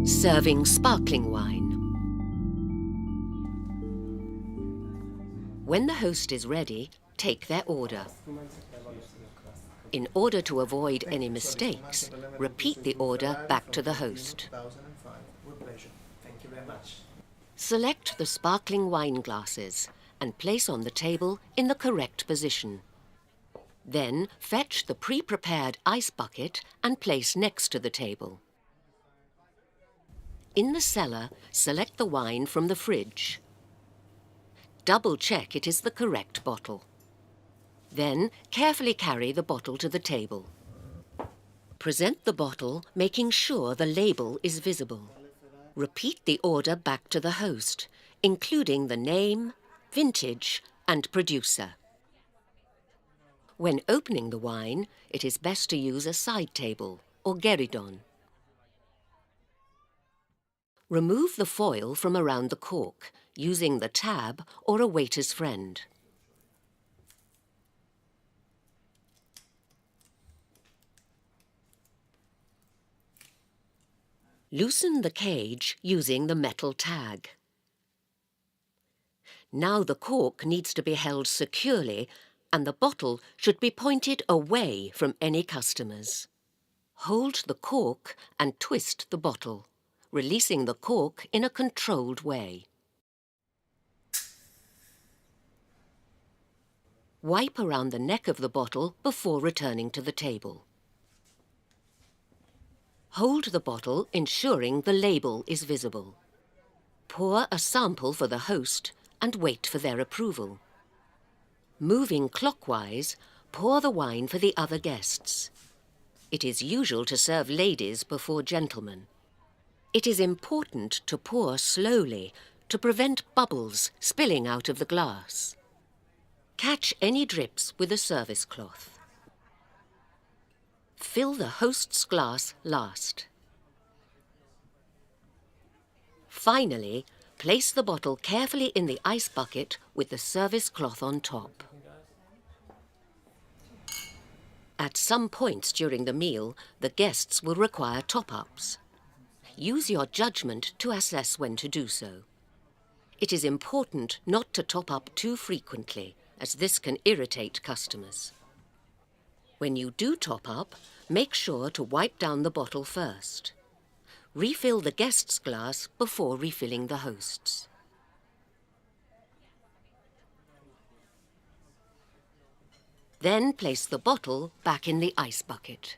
Serving sparkling wine. When the host is ready, take their order. In order to avoid any mistakes, repeat the order back to the host. Thank you very much. Select the sparkling wine glasses and place on the table in the correct position. Then fetch the pre-prepared ice bucket and place next to the table. In the cellar, select the wine from the fridge. Double-check it is the correct bottle. Then carefully carry the bottle to the table. Present the bottle, making sure the label is visible. Repeat the order back to the host, including the name, vintage, and producer. When opening the wine, it is best to use a side table or gueridon. Remove the foil from around the cork, using the tab or a waiter's friend. Loosen the cage using the metal tag. Now the cork needs to be held securely and the bottle should be pointed away from any customers. Hold the cork and twist the bottle, releasing the cork in a controlled way. Wipe around the neck of the bottle before returning to the table. Hold the bottle, ensuring the label is visible. Pour a sample for the host and wait for their approval. Moving clockwise, pour the wine for the other guests. It is usual to serve ladies before gentlemen. It is important to pour slowly to prevent bubbles spilling out of the glass. Catch any drips with a service cloth. Fill the host's glass last. Finally, place the bottle carefully in the ice bucket with the service cloth on top. At some points during the meal, the guests will require top-ups. Use your judgment to assess when to do so. It is important not to top up too frequently, as this can irritate customers. When you do top up, make sure to wipe down the bottle first. Refill the guest's glass before refilling the host's. Then place the bottle back in the ice bucket.